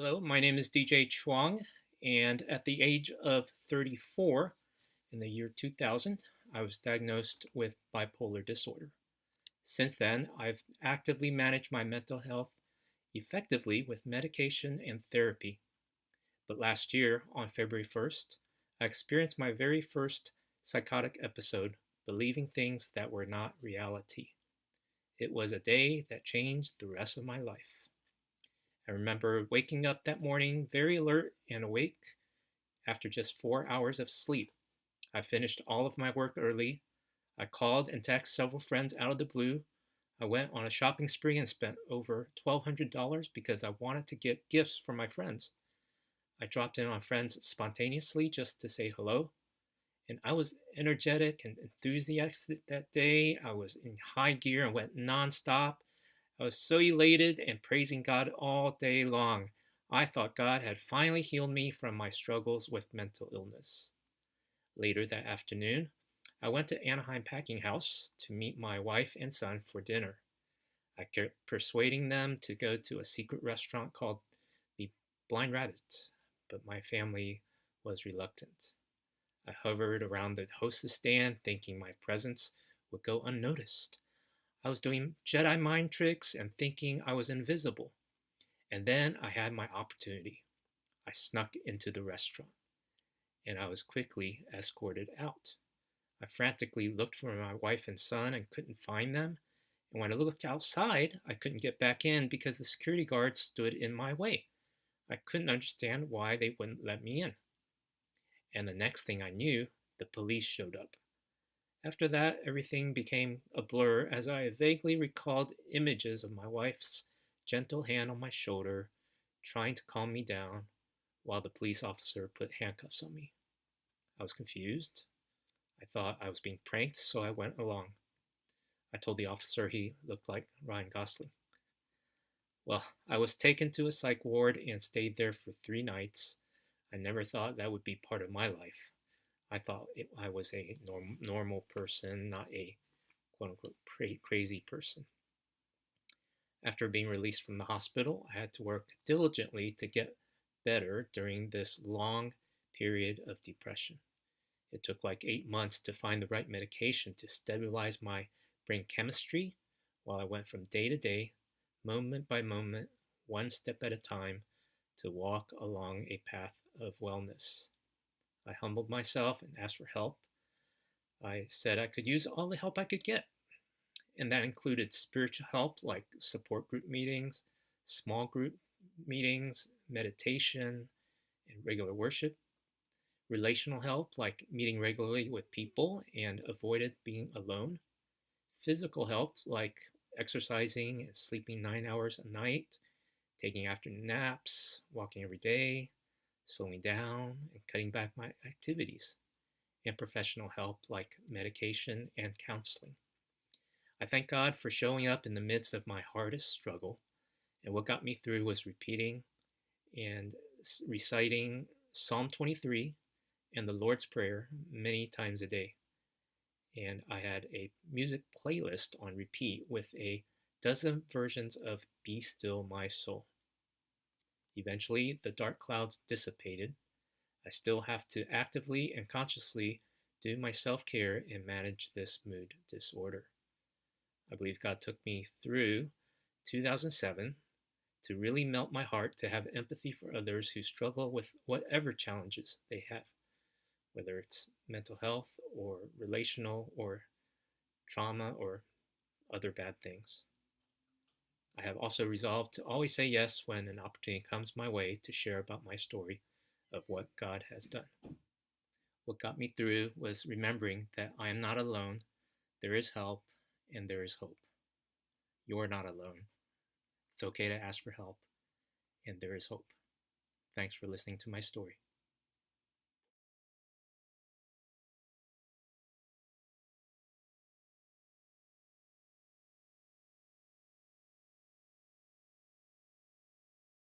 Hello, my name is DJ Chuang, and at the age of 34 in the year 2000, I was diagnosed with bipolar disorder. Since then, I've actively managed my mental health effectively with medication and therapy. But last year, on February 1st, I experienced my very first psychotic episode, believing things that were not reality. It was a day that changed the rest of my life. I remember waking up that morning very alert and awake after just 4 hours of sleep. I finished all of my work early. I called and texted several friends out of the blue. I went on a shopping spree and spent over $1,200 because I wanted to get gifts for my friends. I dropped in on friends spontaneously just to say hello. And I was energetic and enthusiastic that day. I was in high gear and went nonstop. I was so elated and praising God all day long. I thought God had finally healed me from my struggles with mental illness. Later that afternoon, I went to Anaheim Packing House to meet my wife and son for dinner. I kept persuading them to go to a secret restaurant called the Blind Rabbit, but my family was reluctant. I hovered around the hostess stand thinking my presence would go unnoticed. I was doing Jedi mind tricks and thinking I was invisible. And then I had my opportunity. I snuck into the restaurant, and I was quickly escorted out. I frantically looked for my wife and son and couldn't find them. And when I looked outside, I couldn't get back in because the security guards stood in my way. I couldn't understand why they wouldn't let me in. And the next thing I knew, the police showed up. After that, everything became a blur as I vaguely recalled images of my wife's gentle hand on my shoulder, trying to calm me down while the police officer put handcuffs on me. I was confused. I thought I was being pranked, so I went along. I told the officer he looked like Ryan Gosling. Well, I was taken to a psych ward and stayed there for 3 nights. I never thought that would be part of my life. I thought I was a normal person, not a quote unquote crazy person. After being released from the hospital, I had to work diligently to get better during this long period of depression. It took like 8 months to find the right medication to stabilize my brain chemistry while I went from day to day, moment by moment, one step at a time, to walk along a path of wellness. I humbled myself and asked for help. I said I could use all the help I could get, and that included spiritual help like support group meetings, small group meetings, meditation, and regular worship, relational help like meeting regularly with people and avoided being alone, physical help like exercising and sleeping 9 hours a night, taking afternoon naps, walking every day, slowing down and cutting back my activities, and professional help like medication and counseling. I thank God for showing up in the midst of my hardest struggle, and what got me through was repeating and reciting Psalm 23 and the Lord's Prayer many times a day. And I had a music playlist on repeat with a dozen versions of Be Still My Soul. Eventually, the dark clouds dissipated. I still have to actively and consciously do my self-care and manage this mood disorder. I believe God took me through 2007 to really melt my heart to have empathy for others who struggle with whatever challenges they have, whether it's mental health or relational or trauma or other bad things. I have also resolved to always say yes when an opportunity comes my way to share about my story of what God has done. What got me through was remembering that I am not alone, there is help, and there is hope. You're not alone. It's okay to ask for help, and there is hope. Thanks for listening to my story.